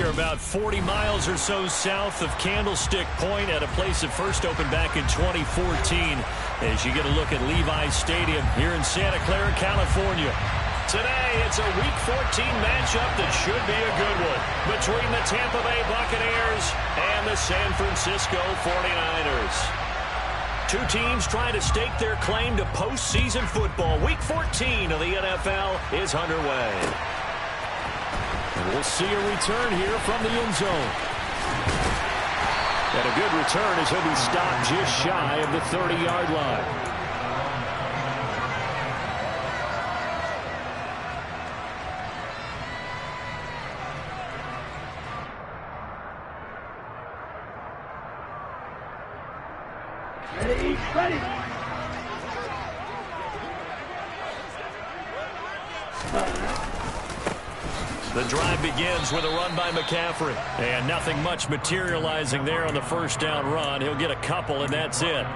here about 40 miles or so south of Candlestick Point at a place that first opened back in 2014 as you get a look at Levi's Stadium here in Santa Clara, California. Today, it's a Week 14 matchup that should be a good one between the Tampa Bay Buccaneers and the San Francisco 49ers. Two teams trying to stake their claim to postseason football. Week 14 of the NFL is underway. And we'll see a return here from the end zone. And a good return as he'll be stopped just shy of the 30-yard line. Ready. The drive begins with a run by McCaffrey. And nothing much materializing there on the first down run. He'll get a couple, and that's it.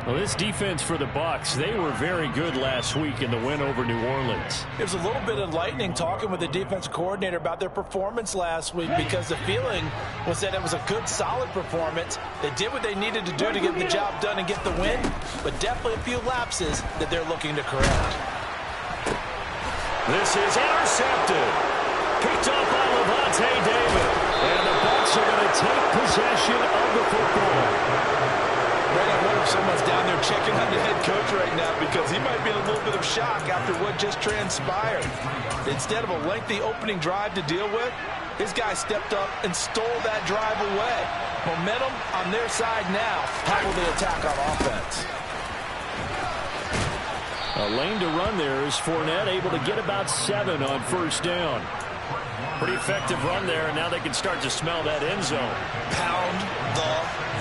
Well, this defense for the Bucs, they were very good last week in the win over New Orleans. It was a little bit enlightening talking with the defensive coordinator about their performance last week because the feeling was that it was a good, solid performance. They did what they needed to do to get the job done and get the win, but definitely a few lapses that they're looking to correct. This is intercepted. Picked off by Levante David. And the Bucs are going to take possession of the football. I wonder if someone's down there checking on the head coach right now because he might be in a little bit of shock after what just transpired. Instead of a lengthy opening drive to deal with, his guy stepped up and stole that drive away. Momentum on their side now. How will they attack on offense? A lane to run there is Fournette, able to get about 7 on first down. Pretty effective run there, and now they can start to smell that end zone. Pound the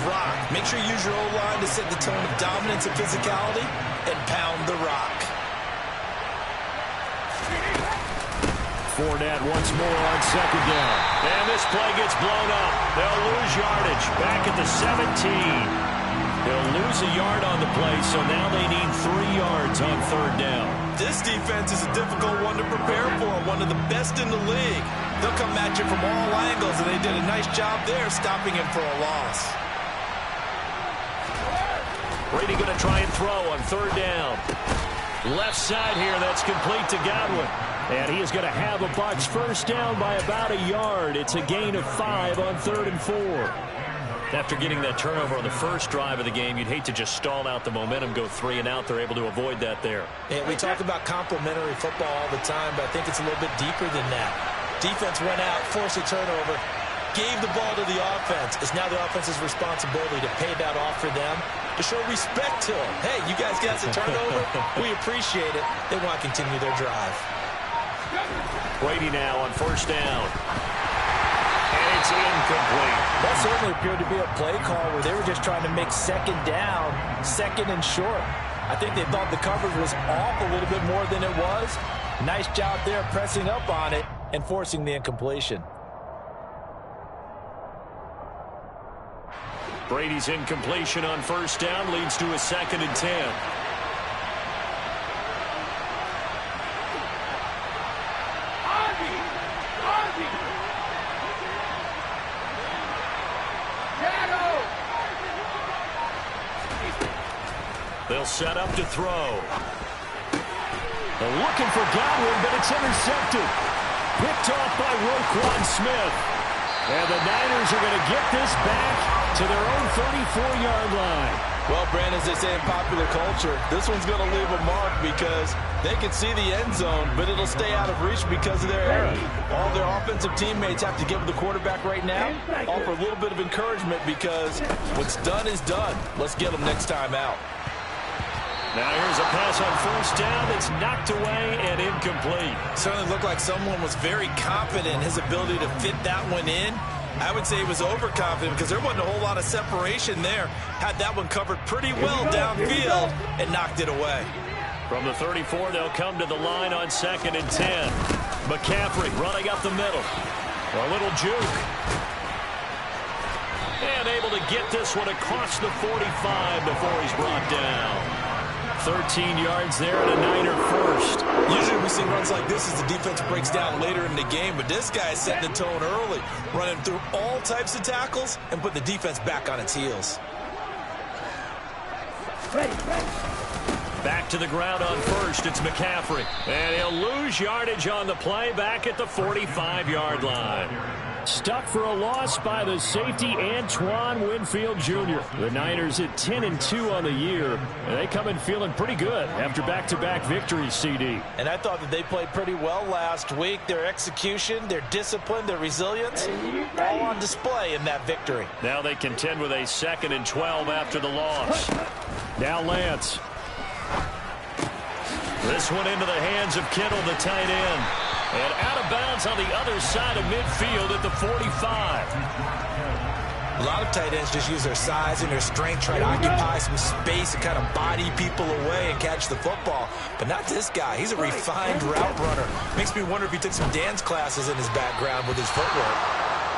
rock. Make sure you use your O-line to set the tone of dominance and physicality, and pound the rock. Fournette once more on second down. And this play gets blown up. They'll lose yardage back at the 17. They'll lose a yard on the play, so now they need 3 yards on third down. This defense is a difficult one to prepare for, one of the best in the league. They'll come at you from all angles, and they did a nice job there stopping him for a loss. Brady going to try and throw on third down. Left side here, that's complete to Godwin. And he is going to have a Bucs first down by about a yard. It's a gain of 5 on 3rd and 4. After getting that turnover on the first drive of the game, you'd hate to just stall out the momentum, go 3 and out. They're able to avoid that there. And we talk about complementary football all the time, but I think it's a little bit deeper than that. Defense went out, forced a turnover, gave the ball to the offense. It's now the offense's responsibility to pay that off for them, to show respect to them. Hey, you guys got us a turnover? We appreciate it. They want to continue their drive. Brady now on first down. And it's incomplete. That certainly appeared to be a play call where they were just trying to make second down, second and short. I think they thought the coverage was off a little bit more than it was. Nice job there pressing up on it and forcing the incompletion. Brady's incompletion on first down leads to a 2nd and 10. They'll set up to throw. They're looking for Godwin, but it's intercepted. Picked off by Roquan Smith. And the Niners are going to get this back to their own 34-yard line. Well, Brandon, as they say in popular culture, this one's going to leave a mark because they can see the end zone, but it'll stay out of reach because of their error. All their offensive teammates have to give the quarterback right now, offer a little bit of encouragement because what's done is done. Let's get them next time out. Now here's a pass on first down that's knocked away and incomplete. Certainly looked like someone was very confident in his ability to fit that one in. I would say he was overconfident because there wasn't a whole lot of separation there. Had that one covered pretty well downfield and knocked it away. From the 34, they'll come to the line on 2nd and 10. McCaffrey running up the middle. A little juke. And able to get this one across the 45 before he's brought down. 13 yards there and a Niner first. Usually we see runs like this as the defense breaks down later in the game, but this guy is setting the tone early, running through all types of tackles and putting the defense back on its heels. Back to the ground on first. It's McCaffrey. And he'll lose yardage on the play back at the 45-yard line. Stuck for a loss by the safety Antoine Winfield Jr. The Niners at 10-2 on the year. And they come in feeling pretty good after back-to-back victories, CD. And I thought that they played pretty well last week. Their execution, their discipline, their resilience, all on display in that victory. Now they contend with a 2nd and 12 after the loss. Now Lance. This one into the hands of Kittle, the tight end. And out of bounds on the other side of midfield at the 45. A lot of tight ends just use their size and their strength, try to occupy some space and kind of body people away and catch the football. But not this guy. He's a refined route runner. Makes me wonder if he took some dance classes in his background with his footwork.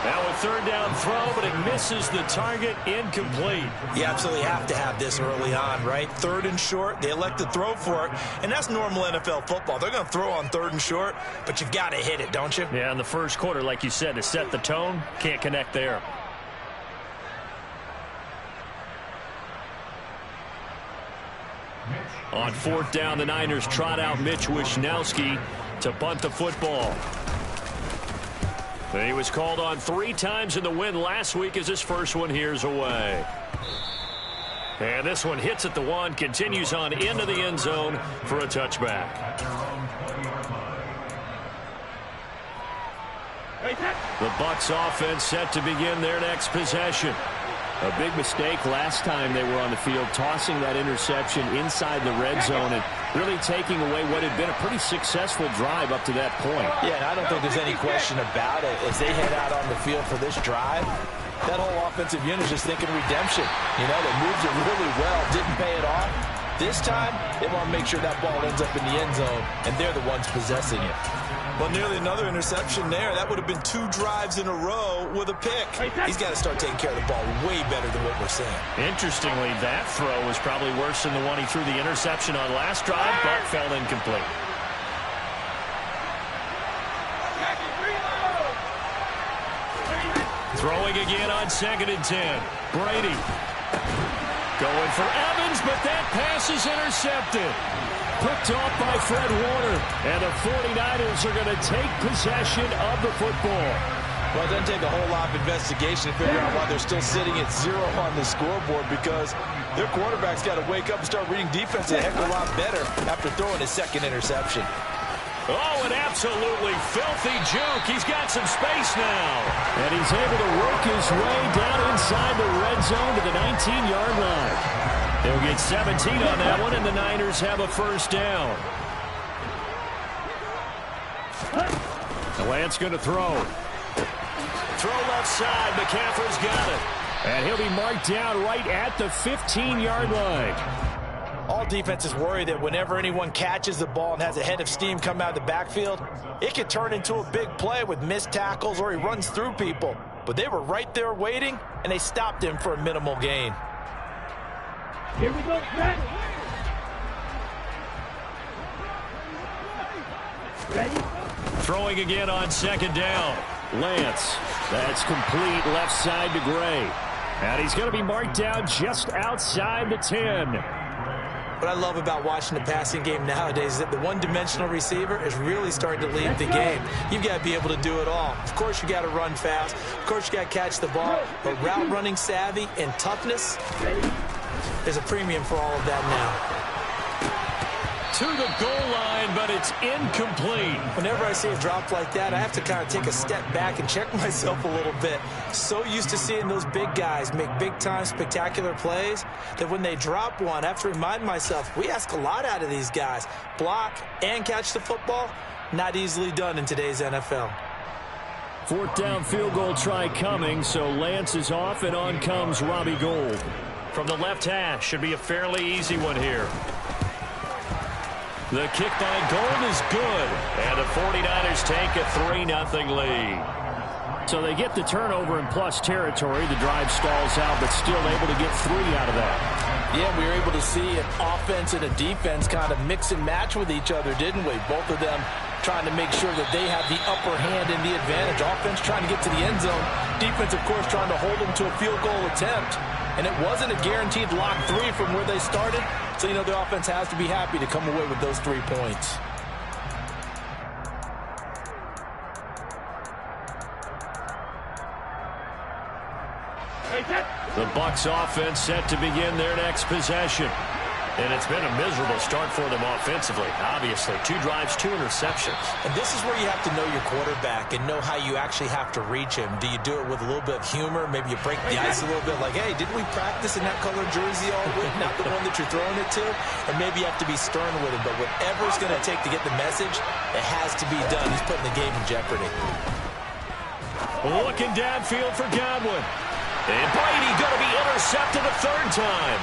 Now a 3rd down throw, but it misses the target, incomplete. You absolutely have to have this early on, right? 3rd and short, they elect to throw for it, and that's normal NFL football. They're going to throw on 3rd and short, but you've got to hit it, don't you? Yeah, in the first quarter, like you said, to set the tone, can't connect there. On 4th down, the Niners trot out Mitch Wishnowsky to punt the football. He was called on 3 times in the win last week as his first one here's away. And this one hits at the 1, continues on into the end zone for a touchback. The Bucs offense set to begin their next possession. A big mistake last time they were on the field, tossing that interception inside the red zone and really taking away what had been a pretty successful drive up to that point. Yeah, and I don't think there's any question about it. As they head out on the field for this drive, that whole offensive unit is just thinking redemption. You know, they moved it really well, didn't pay it off. This time, they want to make sure that ball ends up in the end zone, and they're the ones possessing it. Well, nearly another interception there. That would have been 2 drives in a row with a pick. He's got to start taking care of the ball way better than what we're seeing. Interestingly, that throw was probably worse than the one he threw the interception on last drive, but fell incomplete. Throwing again on 2nd and 10. Brady going for Evans, but that pass is intercepted. Picked off by Fred Warner, and the 49ers are going to take possession of the football. Well, it doesn't take a whole lot of investigation to figure out why they're still sitting at 0 on the scoreboard, because their quarterback's got to wake up and start reading defense a heck of a lot better after throwing his 2nd interception. Oh, an absolutely filthy juke. He's got some space now. And he's able to work his way down inside the red zone to the 19-yard line. They'll get 17 on that one, and the Niners have a 1st down. Lance going to throw. Throw left side. McCaffrey's got it. And he'll be marked down right at the 15-yard line. All defenses worry that whenever anyone catches the ball and has a head of steam come out of the backfield, it could turn into a big play with missed tackles or he runs through people. But they were right there waiting, and they stopped him for a minimal gain. Here we go, Matt. Ready? Throwing again on 2nd down. Lance. That's complete left side to Gray. And he's going to be marked down just outside the 10. What I love about watching the passing game nowadays is that the one-dimensional receiver is really starting to lead the game. You've got to be able to do it all. Of course, you got to run fast. Of course, you got to catch the ball. But route running savvy and toughness, there's a premium for all of that now. To the goal line, but it's incomplete. Whenever I see a drop like that, I have to kind of take a step back and check myself a little bit. So used to seeing those big guys make big-time spectacular plays that when they drop one, I have to remind myself, we ask a lot out of these guys. Block and catch the football, not easily done in today's NFL. 4th down field goal try coming, so Lance is off, and on comes Robbie Gould. From the left hash, should be a fairly easy one here. The kick by Gould is good, and the 49ers take a 3-0 lead. So they get the turnover in plus territory. The drive stalls out, but still able to get 3 out of that. Yeah, we were able to see an offense and a defense kind of mix and match with each other, didn't we? Both of them trying to make sure that they have the upper hand and the advantage. Offense trying to get to the end zone. Defense, of course, trying to hold them to a field goal attempt. And it wasn't a guaranteed lock 3 from where they started. So, you know, the offense has to be happy to come away with those 3 points. The Bucs offense set to begin their next possession. And it's been a miserable start for them offensively. Obviously, 2 drives, 2 interceptions. And this is where you have to know your quarterback and know how you actually have to reach him. Do you do it with a little bit of humor? Maybe you break the ice a little bit like, hey, didn't we practice in that color jersey all week? Not the one that you're throwing it to. And maybe you have to be stern with him. But whatever it's going to take to get the message, it has to be done. He's putting the game in jeopardy. Looking downfield for Godwin. And Brady going to be intercepted a 3rd time.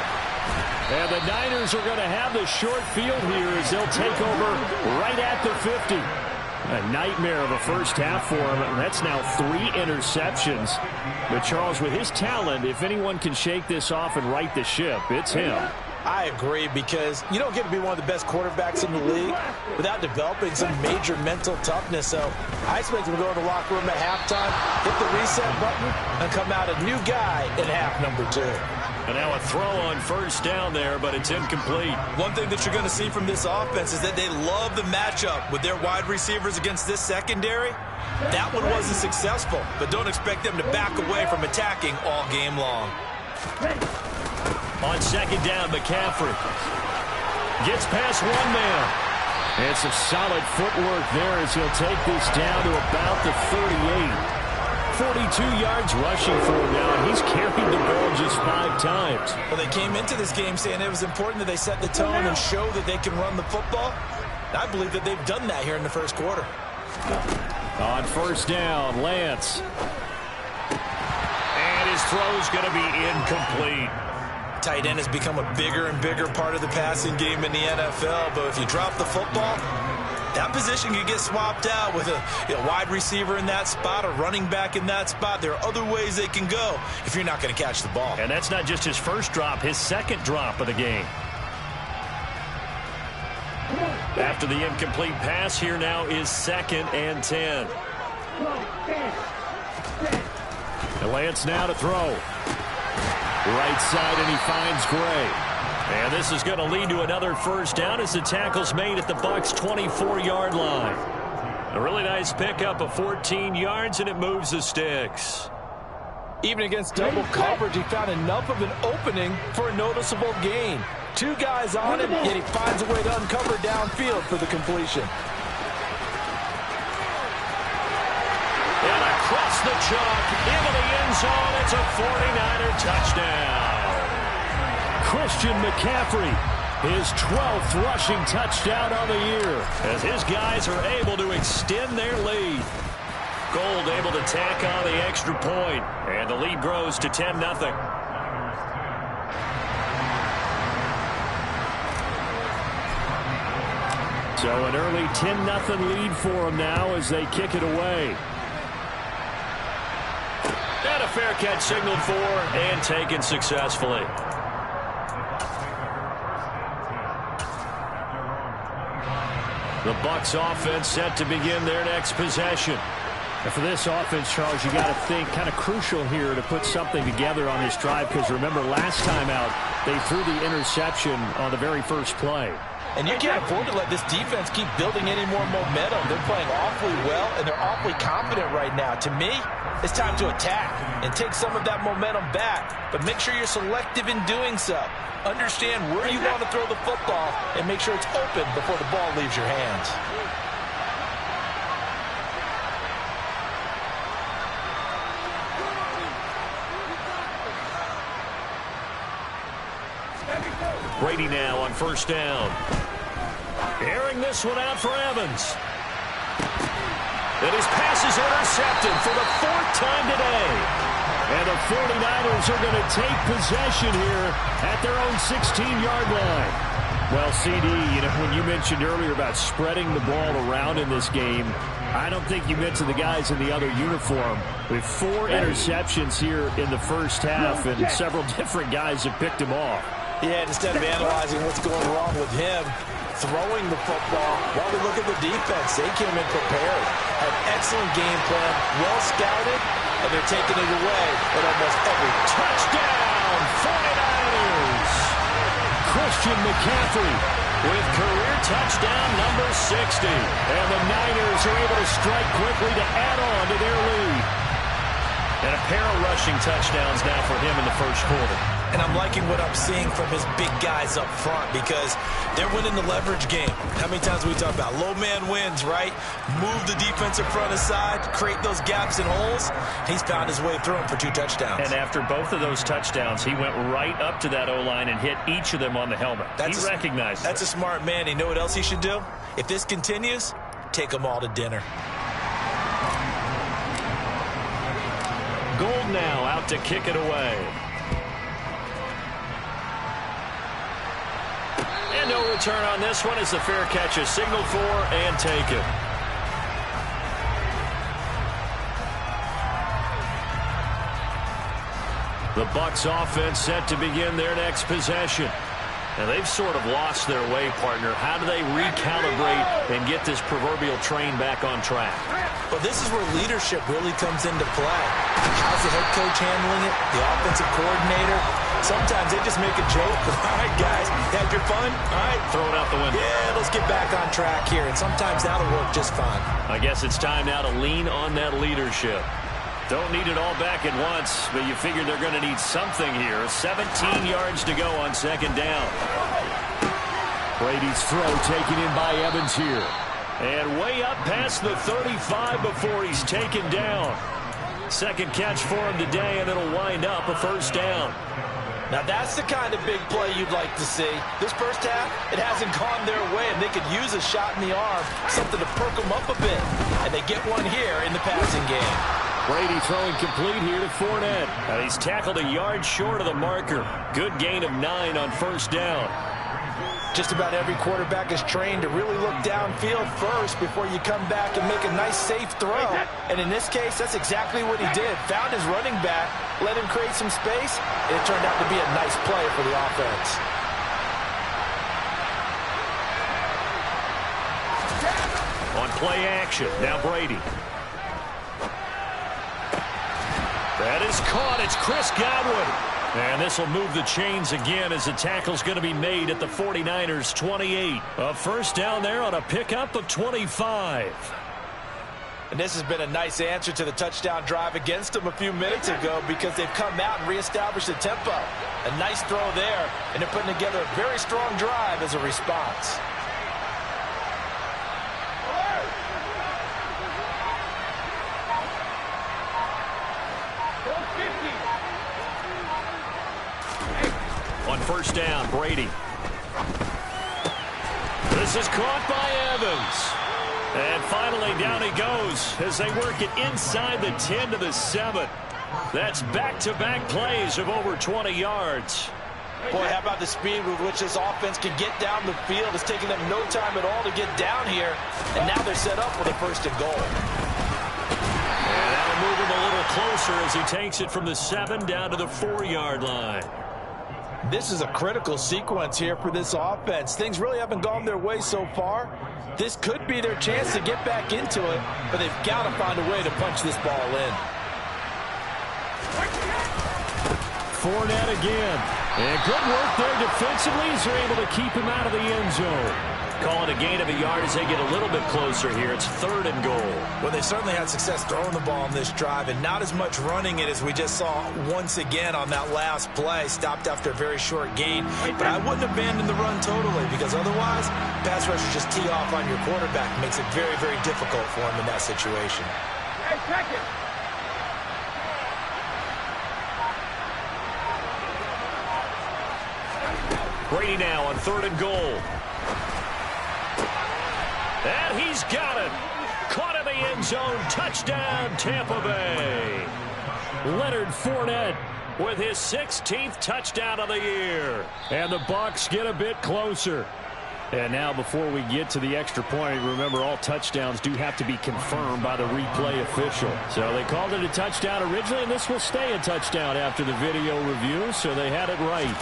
And the Niners are going to have the short field here as they'll take over right at the 50. A nightmare of a first half for him. That's now 3 interceptions. But Charles, with his talent, if anyone can shake this off and right the ship, it's him. I agree, because you don't get to be one of the best quarterbacks in the league without developing some major mental toughness. So I expect him to go in the locker room at halftime, hit the reset button, and come out a new guy in half number 2. And now a throw on 1st down there, but it's incomplete. One thing that you're going to see from this offense is that they love the matchup with their wide receivers against this secondary. That one wasn't successful, but don't expect them to back away from attacking all game long. On 2nd down, McCaffrey gets past 1 man. And some solid footwork there as he'll take this down to about the 38. 42 yards rushing for him now, and he's carried the ball just 5 times. Well, they came into this game saying it was important that they set the tone and show that they can run the football. I believe that they've done that here in the 1st quarter. On 1st down, Lance. And his throw's going to be incomplete. Tight end has become a bigger and bigger part of the passing game in the NFL, but if you drop the football, that position can get swapped out with a wide receiver in that spot, a running back in that spot. There are other ways they can go if you're not going to catch the ball. And that's not just his 1st drop, his 2nd drop of the game. After the incomplete pass, here now is 2nd and 10. And Lance now to throw. Right side, and he finds Gray. And this is going to lead to another 1st down as the tackle's made at the Bucs' 24-yard line. A really nice pickup of 14 yards, and it moves the sticks. Even against double coverage, he found enough of an opening for a noticeable gain. 2 guys on him, yet he finds a way to uncover downfield for the completion. And across the chalk, into the end zone, it's a 49er touchdown. Christian McCaffrey, his 12th rushing touchdown on the year, as his guys are able to extend their lead. Gold able to tack on the extra point, and the lead grows to 10-0. So an early 10-0 lead for them now as they kick it away. And a fair catch signaled for and taken successfully. The Bucs offense set to begin their next possession. And for this offense, Charles, you got to think kind of crucial here to put something together on this drive, because remember last time out they threw the interception on the very 1st play. And you can't afford to let this defense keep building any more momentum. They're playing awfully well, and they're awfully confident right now. To me, it's time to attack and take some of that momentum back, but make sure you're selective in doing so. Understand where you want to throw the football and make sure it's open before the ball leaves your hands. Brady now on 1st down. Airing this one out for Evans. And his pass is intercepted for the 4th time today. And the 49ers are going to take possession here at their own 16-yard line. Well, CD, you know, when you mentioned earlier about spreading the ball around in this game, I don't think you mentioned the guys in the other uniform. With 4 interceptions here in the 1st half, and several different guys have picked them off. Yeah, instead of analyzing what's going wrong with him throwing the football, while we look at the defense, they came in prepared. An excellent game plan, well scouted, and they're taking it away at almost every touchdown. 49ers. Christian McCaffrey with career touchdown number 60. And the Niners are able to strike quickly to add on to their lead. And a pair of rushing touchdowns now for him in the first quarter. And I'm liking what I'm seeing from his big guys up front because they're winning the leverage game. How many times we talk about low man wins, right? Move the defensive front aside, create those gaps and holes. He's found his way through them for 2 touchdowns. And after both of those touchdowns, he went right up to that O-line and hit each of them on the helmet. He recognized it. That's a smart man. You know what else he should do? If this continues, take them all to dinner. Gold now out to kick it away. And no return on this one as the fair catch is signaled for and taken. The Bucs offense set to begin their next possession. And they've sort of lost their way, partner. How do they recalibrate and get this proverbial train back on track? Well, this is where leadership really comes into play. How's the head coach handling it? The offensive coordinator? Sometimes they just make a joke. All right, guys, had your fun? All right. Throw it out the window. Yeah, let's get back on track here. And sometimes that'll work just fine. I guess it's time now to lean on that leadership. Don't need it all back at once, but you figure they're going to need something here. 17 yards to go on second down. Brady's throw taken in by Evans here. And way up past the 35 before he's taken down. Second catch for him today, and it'll wind up a first down. Now that's the kind of big play you'd like to see. This first half, it hasn't gone their way, and they could use a shot in the arm, something to perk them up a bit. And they get one here in the passing game. Brady throwing complete here to Fournette. And he's tackled a yard short of the marker. Good gain of 9 on first down. Just about every quarterback is trained to really look downfield first before you come back and make a nice, safe throw. And in this case, that's exactly what he did. Found his running back, let him create some space, and it turned out to be a nice play for the offense. On play action, now Brady. That is caught. It's Chris Godwin. And this will move the chains again as the tackle's going to be made at the 49ers 28. A first down there on a pickup of 25. And this has been a nice answer to the touchdown drive against them a few minutes ago because they've come out and reestablished the tempo. A nice throw there, and they're putting together a very strong drive as a response. On first down, Brady. This is caught by Evans. And finally, down he goes as they work it inside the 10 to the 7. That's back-to-back plays of over 20 yards. Boy, how about the speed with which this offense can get down the field? It's taking them no time at all to get down here. And now they're set up for the first and goal. And that'll move him a little closer as he takes it from the 7 down to the 4-yard line. This is a critical sequence here for this offense. Things really haven't gone their way so far. This could be their chance to get back into it, but they've got to find a way to punch this ball in. Fournette again. And good work there defensively as they're able to keep him out of the end zone. Calling a gain of a yard as they get a little bit closer here. It's 3rd and goal. Well, they certainly had success throwing the ball on this drive and not as much running it as we just saw once again on that last play. Stopped after a very short gain. But I wouldn't abandon the run totally because otherwise, pass rushers just tee off on your quarterback. It makes it very, very difficult for him in that situation. Hey, check it. Brady now on 3rd and goal. And he's got it. Caught in the end zone. Touchdown, Tampa Bay. Leonard Fournette with his 16th touchdown of the year. And the Bucs get a bit closer. And now before we get to the extra point, remember all touchdowns do have to be confirmed by the replay official. So they called it a touchdown originally, and this will stay a touchdown after the video review, so they had it right.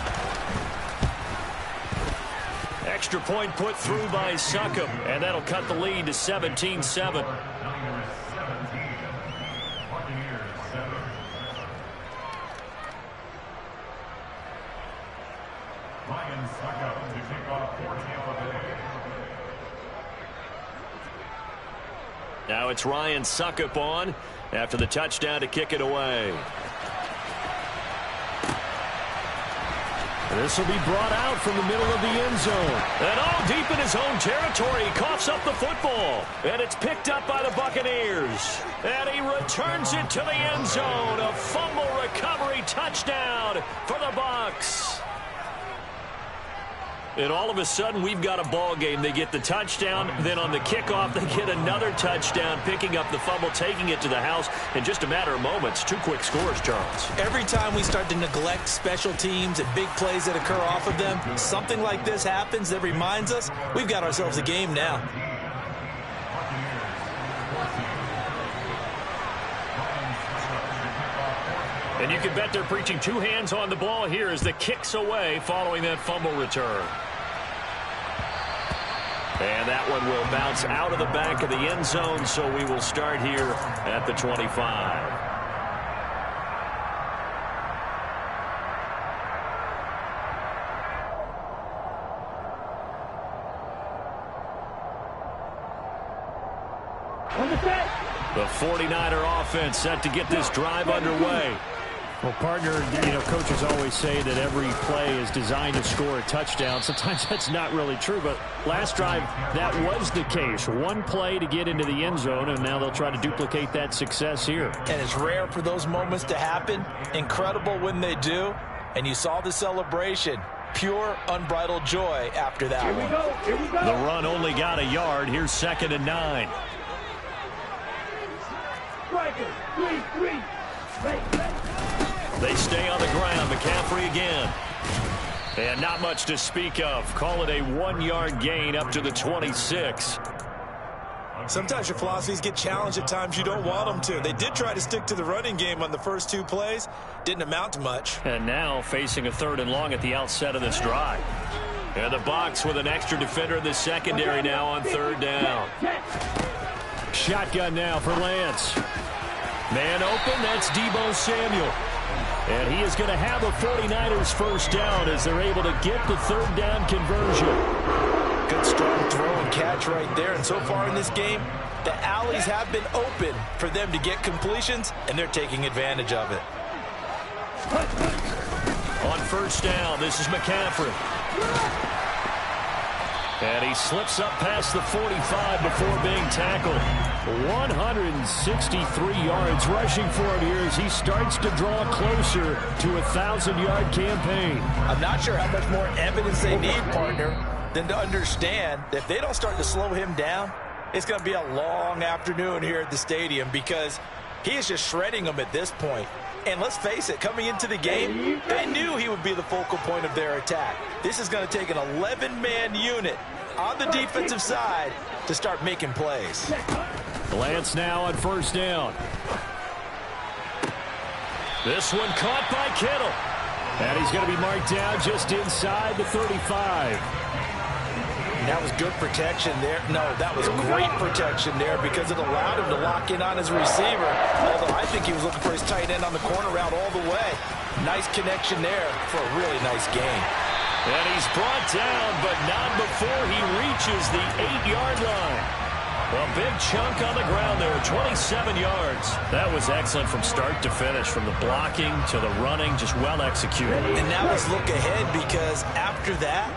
extra point put through by Succop, and that'll cut the lead to 17-7. Now it's Ryan Succop on after the touchdown to kick it away. This will be brought out from the middle of the end zone. And all deep in his own territory. He coughs up the football. And it's picked up by the Buccaneers. And he returns it to the end zone. A fumble recovery touchdown for the Bucs. And all of a sudden, we've got a ball game. They get the touchdown. Then on the kickoff, they get another touchdown, picking up the fumble, taking it to the house in just a matter of moments. 2 quick scores, Charles. Every time we start to neglect special teams and big plays that occur off of them, something like this happens that reminds us we've got ourselves a game now. And you can bet they're preaching 2 hands on the ball here as the kick's away following that fumble return. And that one will bounce out of the back of the end zone, so we will start here at the 25. The 49er offense set to get this drive underway. Well, partner, coaches always say that every play is designed to score a touchdown. Sometimes that's not really true, but last drive, that was the case. 1 play to get into the end zone, and now they'll try to duplicate that success here. And it's rare for those moments to happen. Incredible when they do. And you saw the celebration. Pure, unbridled joy after that one. Here we go. The run only got a yard. Here's 2nd and 9. Striker, 3-3. They stay on the ground. McCaffrey again. And not much to speak of. Call it a 1-yard gain up to the 26. Sometimes your philosophies get challenged at times you don't want them to. They did try to stick to the running game on the first 2 plays. Didn't amount to much. And now facing a 3rd and long at the outset of this drive. And the Bucs with an extra defender in the secondary now on 3rd down. Shotgun now for Lance. Man open, that's Deebo Samuel. And he is going to have a 49ers first down as they're able to get the 3rd down conversion. Good strong throw and catch right there. And so far in this game, the alleys have been open for them to get completions, and they're taking advantage of it. On 1st down, this is McCaffrey. And he slips up past the 45 before being tackled. 163 yards rushing for him here as he starts to draw closer to a 1,000-yard campaign. I'm not sure how much more evidence they need, partner, than to understand that if they don't start to slow him down, it's going to be a long afternoon here at the stadium because he is just shredding them at this point. And let's face it, coming into the game, they knew he would be the focal point of their attack. This is going to take an 11-man unit on the defensive side to start making plays. Lance now on 1st down. This one caught by Kittle. And he's going to be marked down just inside the 35. That was good protection there. No, that was great protection there because it allowed him to lock in on his receiver. Although I think he was looking for his tight end on the corner route all the way. Nice connection there for a really nice gain. And he's brought down, but not before he reaches the 8-yard line. A big chunk on the ground there, 27 yards. That was excellent from start to finish, from the blocking to the running, just well executed. And now let's look ahead because after that,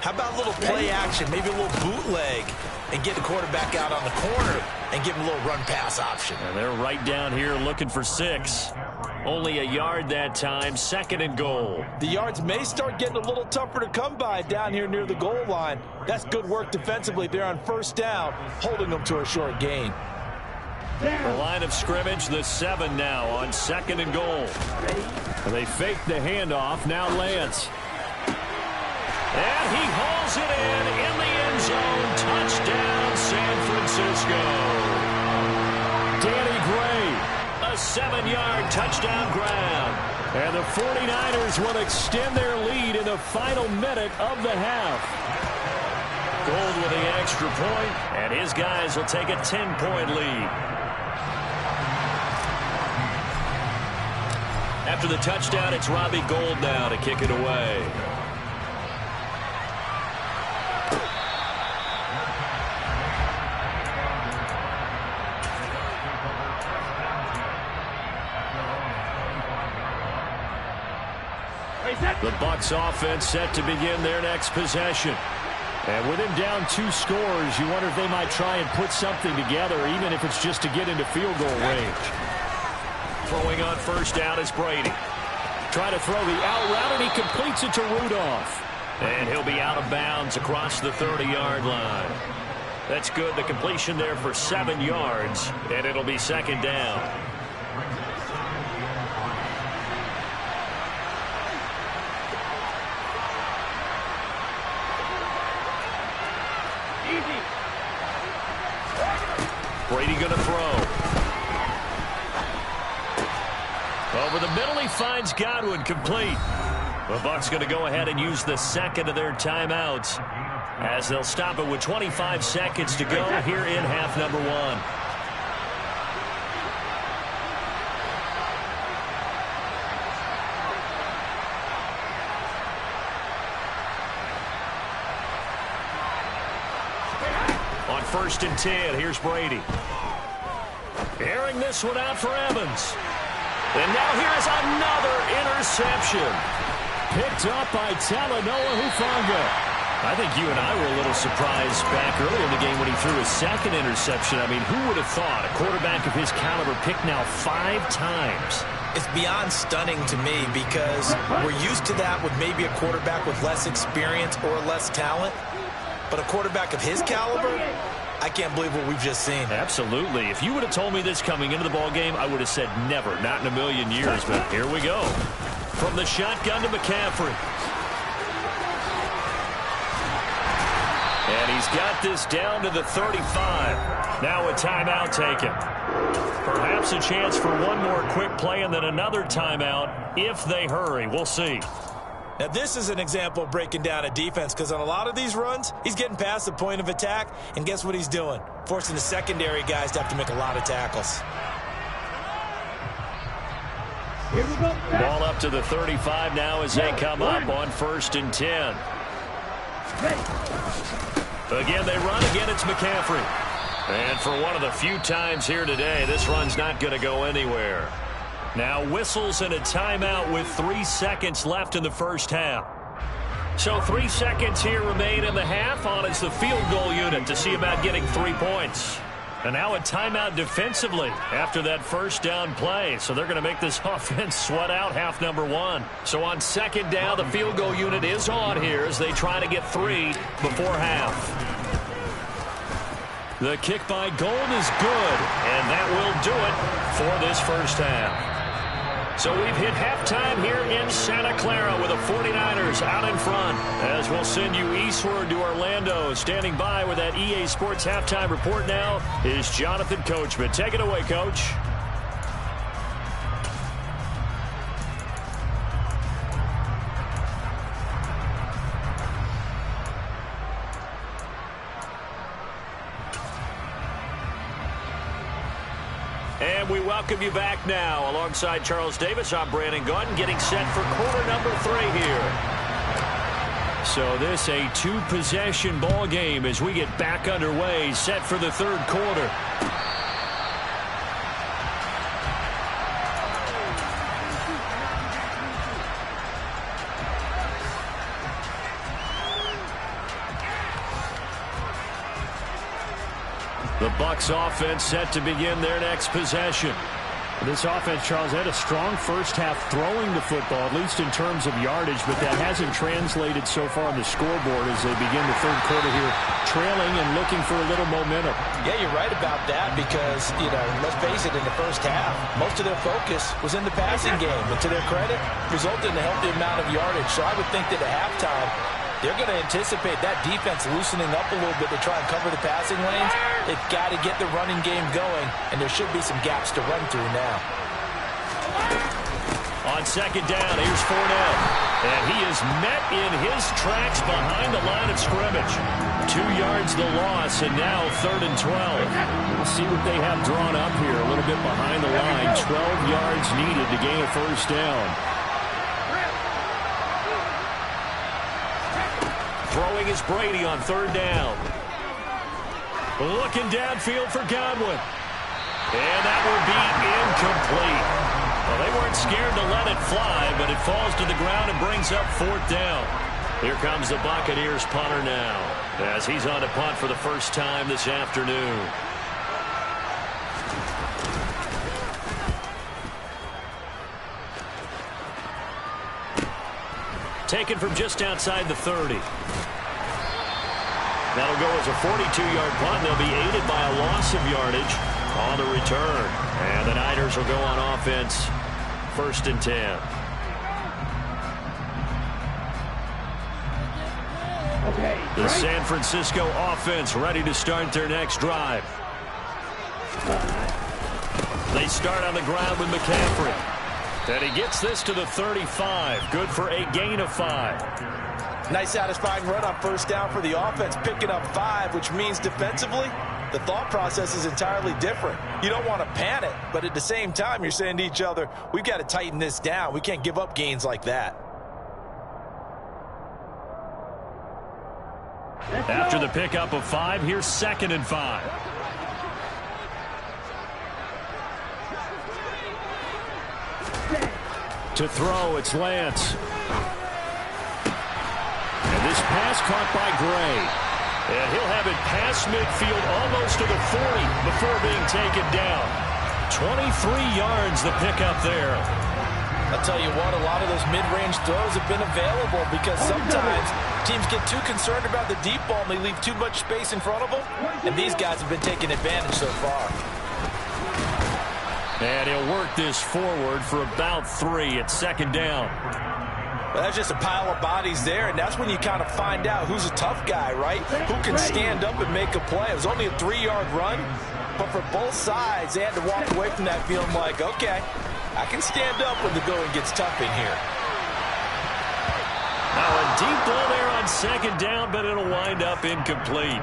how about a little play action, maybe a little bootleg, and get the quarterback out on the corner and give him a little run-pass option. And they're right down here looking for 6. Only a yard that time, 2nd and goal. The yards may start getting a little tougher to come by down here near the goal line. That's good work defensively there on 1st down, holding them to a short gain. The line of scrimmage, the 7 now on 2nd and goal. And they fake the handoff, now Lance. And he hauls it in the end zone. Touchdown, San Francisco. Danny Gray, a 7-yard touchdown grab. And the 49ers will extend their lead in the final minute of the half. Gold with the extra point, and his guys will take a 10-point lead. After the touchdown, it's Robbie Gould now to kick it away. The Bucs offense set to begin their next possession. And with him down 2 scores, you wonder if they might try and put something together, even if it's just to get into field goal range. Throwing on first down is Brady. Try to throw the out route, and he completes it to Rudolph. And he'll be out of bounds across the 30-yard line. That's good. The completion there for 7 yards, and it'll be second down. Brady going to throw. Over the middle, he finds Godwin, complete. The Bucs going to go ahead and use the second of their timeouts as they'll stop it with 25 seconds to go here in half number 1. On 1st and 10, here's Brady. Airing this one out for Evans. And now here's another interception. Picked up by Talanoa Hufanga. I think you and I were a little surprised back earlier in the game when he threw his second interception. I mean, who would have thought a quarterback of his caliber picked now 5 times? It's beyond stunning to me because we're used to that with maybe a quarterback with less experience or less talent. But a quarterback of his caliber, I can't believe what we've just seen. Absolutely. If you would have told me this coming into the ball game, I would have said never, not in a million years. But here we go. From the shotgun to McCaffrey. And he's got this down to the 35. Now a timeout taken. Perhaps a chance for one more quick play and then another timeout if they hurry. We'll see. Now, this is an example of breaking down a defense because on a lot of these runs, he's getting past the point of attack, and guess what he's doing? Forcing the secondary guys to have to make a lot of tackles. Ball up to the 35 now as they come up on 1st and 10. Again, they run. Again, it's McCaffrey. And for one of the few times here today, this run's not going to go anywhere. Now whistles and a timeout with 3 seconds left in the first half. So 3 seconds here remain in the half. On is the field goal unit to see about getting 3 points. And now a timeout defensively after that first down play. So they're going to make this offense sweat out half number 1. So on 2nd down, the field goal unit is on here as they try to get 3 before half. The kick by Gould is good, and that will do it for this first half. So we've hit halftime here in Santa Clara with the 49ers out in front. As we'll send you eastward to Orlando. Standing by with that EA Sports halftime report now is Jonathan Coachman. Take it away, Coach. And we welcome you back now. Alongside Charles Davis, I'm Brandon Gunn, getting set for quarter number 3 here. So this a 2-possession ball game as we get back underway, set for the 3rd quarter. The Bucs offense set to begin their next possession. This offense, Charles, had a strong first half throwing the football, at least in terms of yardage, but that hasn't translated so far on the scoreboard as they begin the 3rd quarter here, trailing and looking for a little momentum. Yeah, you're right about that because, let's face it, in the first half, most of their focus was in the passing game. And to their credit, resulted in a healthy amount of yardage. So I would think that at halftime, they're going to anticipate that defense loosening up a little bit to try and cover the passing lanes. They've got to get the running game going, and there should be some gaps to run through now. On 2nd down, here's Fournette. And he is met in his tracks behind the line of scrimmage. 2 yards the loss, and now 3rd and 12. We'll see what they have drawn up here. A little bit behind the line. 12 yards needed to gain a first down. Throwing is Brady on 3rd down. Looking downfield for Godwin. And that will be incomplete. Well, they weren't scared to let it fly, but it falls to the ground and brings up 4th down. Here comes the Buccaneers punter now, as he's on to punt for the first time this afternoon. Taken from just outside the 30. That'll go as a 42-yard punt. They'll be aided by a loss of yardage on the return. And the Niners will go on offense, 1st and 10. The San Francisco offense ready to start their next drive. They start on the ground with McCaffrey. And he gets this to the 35. Good for a gain of 5. Nice satisfying run on 1st down for the offense, picking up 5, which means defensively, the thought process is entirely different. You don't want to panic, but at the same time, you're saying to each other, we've got to tighten this down. We can't give up gains like that. After the pickup of 5, here's 2nd and 5. To throw, it's Lance. And this pass caught by Gray. And he'll have it past midfield almost to the 40 before being taken down. 23 yards the pickup there. I'll tell you what, a lot of those mid-range throws have been available because sometimes teams get too concerned about the deep ball and they leave too much space in front of them. And these guys have been taking advantage so far. And he'll work this forward for about 3 at 2nd down. Well, that's just a pile of bodies there, and that's when you kind of find out who's a tough guy, right? Who can stand up and make a play. It was only a 3-yard run, but for both sides, they had to walk away from that feeling like, okay, I can stand up when the going gets tough in here. Now a deep ball there on 2nd down, but it'll wind up incomplete.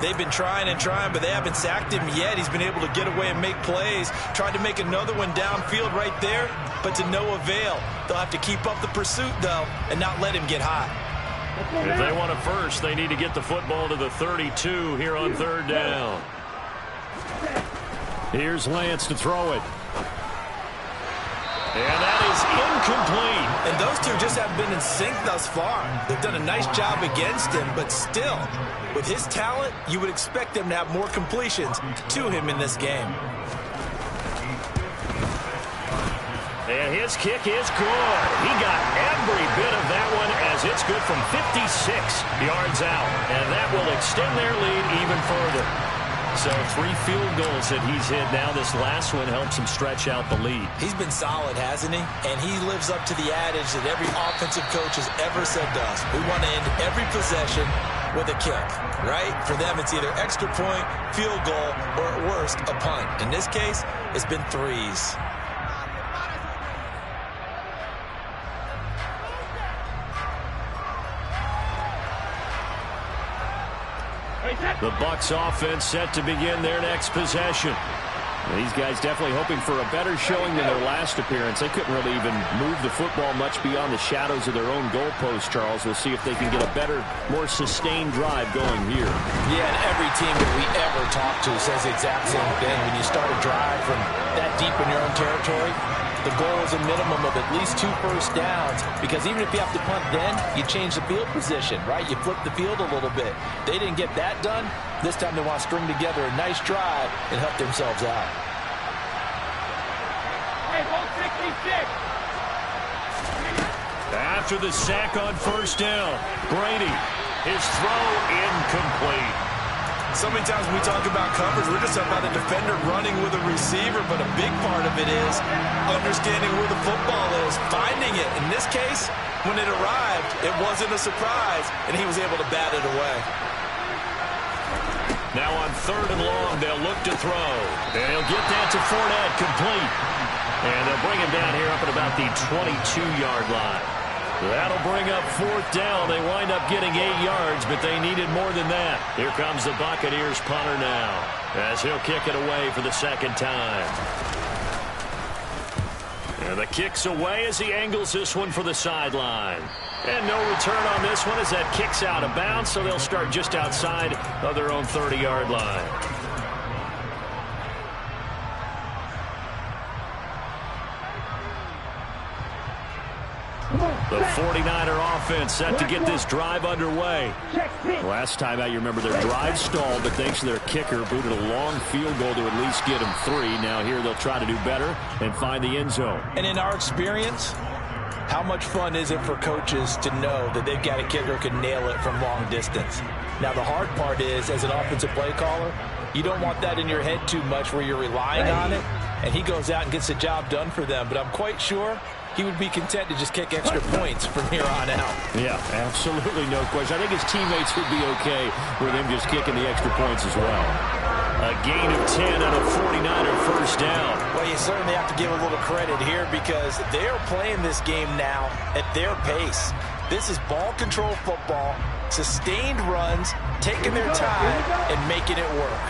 They've been trying and trying, but they haven't sacked him yet. He's been able to get away and make plays. Tried to make another one downfield right there, but to no avail. They'll have to keep up the pursuit, though, and not let him get hot. If they want a first, they need to get the football to the 32 here on 3rd down. Here's Lance to throw it. And that is incomplete. And those two just haven't been in sync thus far. They've done a nice job against him, but still, with his talent, you would expect them to have more completions to him in this game. And his kick is good. He got every bit of that one as it's good from 56 yards out. And that will extend their lead even further. So 3 field goals that he's hit now. This last one helps him stretch out the lead. He's been solid, hasn't he? And he lives up to the adage that every offensive coach has ever said to us. We want to end every possession with a kick, right? For them, it's either extra point, field goal, or at worst, a punt. In this case, it's been 3s. The Bucs offense set to begin their next possession. These guys definitely hoping for a better showing than their last appearance. They couldn't really even move the football much beyond the shadows of their own goalpost, Charles. We'll see if they can get a better, more sustained drive going here. Yeah, and every team that we ever talk to says the exact same thing. When you start a drive from that deep in your own territory, the goal is a minimum of at least 2 first downs, because even if you have to punt then, you change the field position, right? You flip the field a little bit. They didn't get that done. This time they want to string together a nice drive and help themselves out. Hey, 166. After the sack on 1st down, Brady, his throw incomplete. So many times when we talk about coverage, we're just talking about a defender running with a receiver, but a big part of it is understanding where the football is, finding it. In this case, when it arrived, it wasn't a surprise, and he was able to bat it away. Now on 3rd and long, they'll look to throw. And he'll get that to Fournette, complete. And they'll bring him down here up at about the 22-yard line. That'll bring up 4th down. They wind up getting 8 yards, but they needed more than that. Here comes the Buccaneers punter now, as he'll kick it away for the 2nd time. And the kick's away as he angles this one for the sideline. And no return on this one as that kick's out of bounds, so they'll start just outside of their own 30-yard line. The 49er offense set to get this drive underway. Last time out, you remember their drive stalled, but thanks to their kicker, booted a long field goal to at least get them 3. Now here they'll try to do better and find the end zone. And in our experience, how much fun is it for coaches to know that they've got a kicker who can nail it from long distance? Now, the hard part is, as an offensive play caller, you don't want that in your head too much where you're relying on it, and he goes out and gets the job done for them. But I'm quite sure he would be content to just kick extra points from here on out. Yeah, absolutely no question. I think his teammates would be okay with him just kicking the extra points as well. A gain of 10 on a 49er first down. Well, you certainly have to give a little credit here because they're playing this game now at their pace. This is ball control football, sustained runs, taking their time and making it work.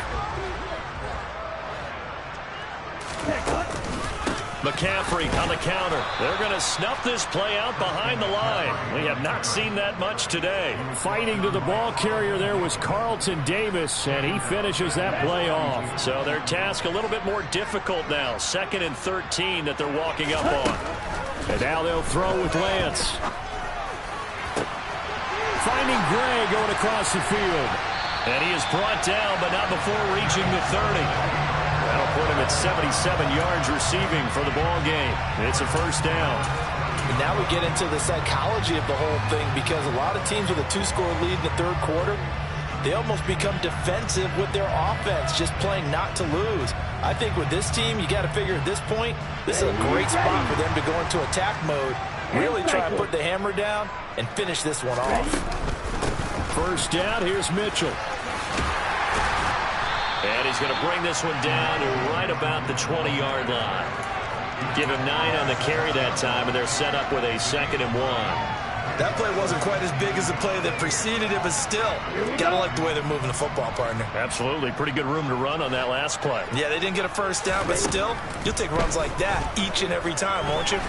McCaffrey on the counter. They're going to snuff this play out behind the line. We have not seen that much today. Fighting to the ball carrier there was Carlton Davis, and he finishes that play off. So their task a little bit more difficult now. 2nd and 13 that they're walking up on. And now they'll throw with Lance. Finding Gray going across the field. And he is brought down, but not before reaching the 30. That'll put him at 77 yards receiving for the ball game. It's a first down. And now we get into the psychology of the whole thing because a lot of teams with a 2-score lead in the 3rd quarter, they almost become defensive with their offense, just playing not to lose. I think with this team, you got to figure at this point, this is a great spot for them to go into attack mode, really try and put the hammer down and finish this one off. First down, here's Mitchell. And he's going to bring this one down to right about the 20-yard line. Give him 9 on the carry that time, and they're set up with a 2nd and 1. That play wasn't quite as big as the play that preceded it, but still, got to like the way they're moving the football, partner. Absolutely. Pretty good room to run on that last play. Yeah, they didn't get a first down, but still, you'll take runs like that each and every time, won't you?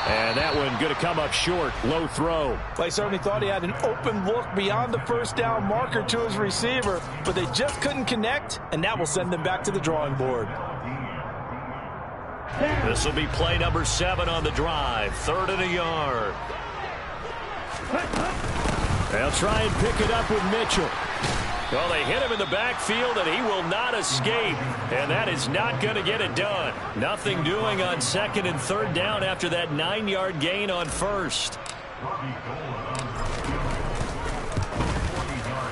And that one going to come up short. Low throw. They certainly thought he had an open look beyond the first down marker to his receiver, but they just couldn't connect, and that will send them back to the drawing board. This will be play number 7 on the drive. 3rd and a yard. They'll try and pick it up with Mitchell. Well, they hit him in the backfield, and he will not escape. And that is not going to get it done. Nothing doing on 2nd and 3rd down after that 9-yard gain on 1st.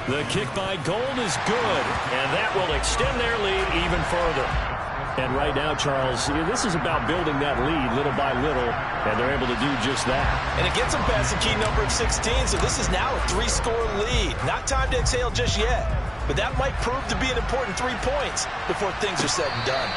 The kick by Gold is good, and that will extend their lead even further. And right now, Charles, this is about building that lead little by little, and they're able to do just that. And it gets them past the key number of 16, so this is now a 3-score lead. Not time to exhale just yet, but that might prove to be an important 3 points before things are said and done.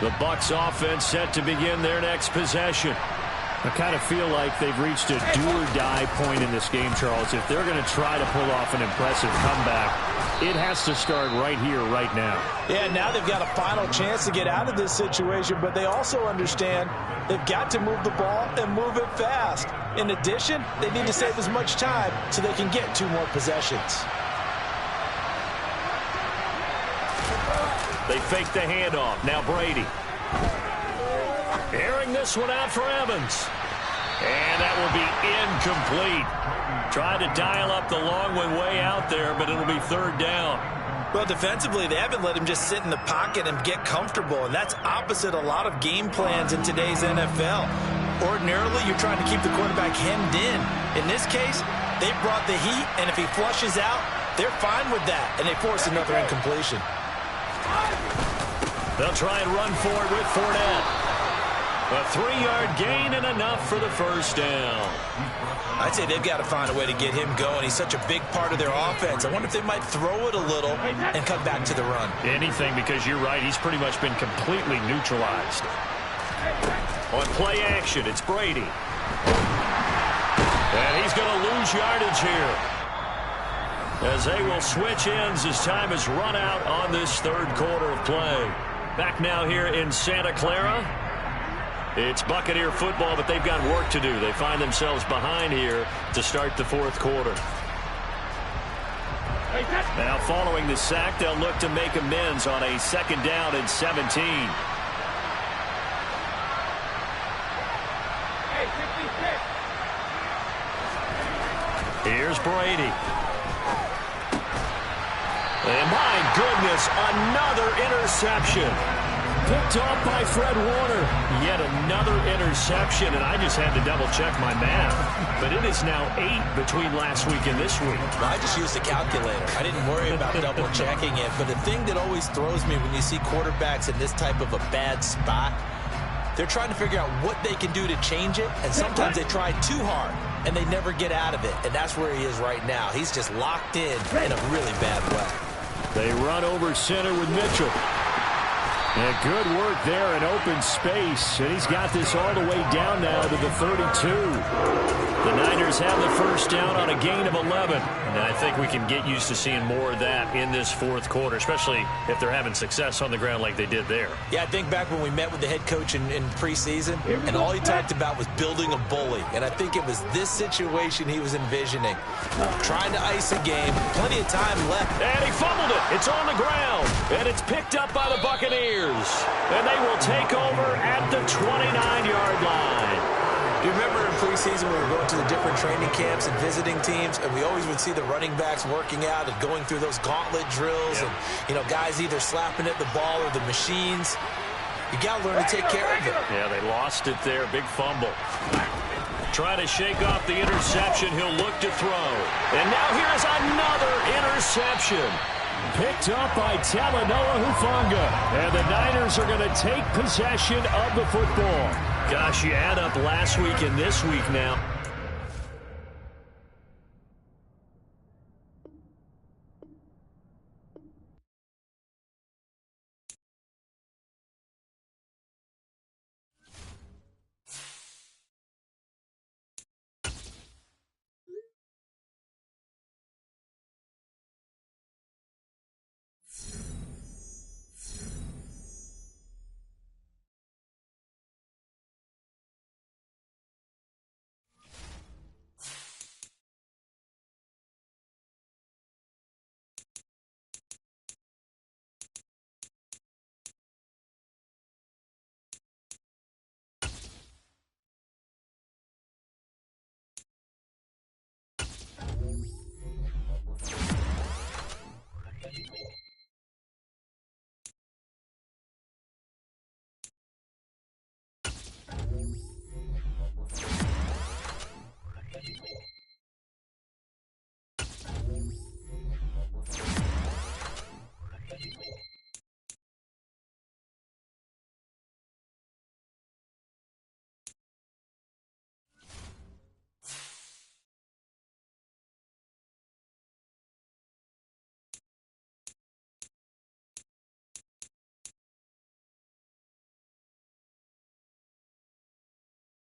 The Bucs offense set to begin their next possession. I kind of feel like they've reached a do-or-die point in this game, Charles. If they're going to try to pull off an impressive comeback, it has to start right here, right now. Yeah, now they've got a final chance to get out of this situation, but they also understand they've got to move the ball and move it fast. In addition, they need to save as much time so they can get 2 more possessions. They fake the handoff. Now Brady. Airing this one out for Evans. And that will be incomplete. Tried to dial up the long one way out there, but it'll be 3rd down. Well, defensively, they haven't let him just sit in the pocket and get comfortable, and that's opposite a lot of game plans in today's NFL. Ordinarily, you're trying to keep the quarterback hemmed in. In this case, they brought the heat, and if he flushes out, they're fine with that, and they force another incompletion. They'll try and run for it with Fournette. A 3-yard gain and enough for the first down. I'd say they've got to find a way to get him going. He's such a big part of their offense. I wonder if they might throw it a little and come back to the run. Anything, because you're right. He's pretty much been completely neutralized. On play action, it's Brady. And he's going to lose yardage here, as they will switch ends as time has run out on this third quarter of play. Back now here in Santa Clara. It's Buccaneer football, but they've got work to do. They find themselves behind here to start the fourth quarter. Now following the sack, they'll look to make amends on a 2nd down and 17. Here's Brady. And my goodness, another interception. Picked off by Fred Warner. Yet another interception, and I just had to double-check my math. But it is now 8 between last week and this week. Well, I just used a calculator. I didn't worry about double-checking it. But the thing that always throws me when you see quarterbacks in this type of a bad spot, they're trying to figure out what they can do to change it, and sometimes they try too hard, and they never get out of it. And that's where he is right now. He's just locked in a really bad way. They run over center with Mitchell. And good work there in open space. And he's got this all the way down now to the 32. The Niners have the first down on a gain of 11. And I think we can get used to seeing more of that in this fourth quarter, especially if they're having success on the ground like they did there. Yeah, I think back when we met with the head coach in preseason, and all he talked about was building a bully. And I think it was this situation he was envisioning. Trying to ice a game, plenty of time left. And he fumbled it. It's on the ground. And it's picked up by the Buccaneers. And they will take over at the 29-yard line. Do you remember in preseason we were going to the different training camps and visiting teams, and we always would see the running backs working out and going through those gauntlet drills, and, you know, guys either slapping at the ball or the machines. You got to learn to take care of it. Yeah, they lost it there. Big fumble. Trying to shake off the interception. He'll look to throw. And now here's another interception. Picked up by Talanoa Hufanga. And the Niners are going to take possession of the football. Gosh, you add up last week and this week now.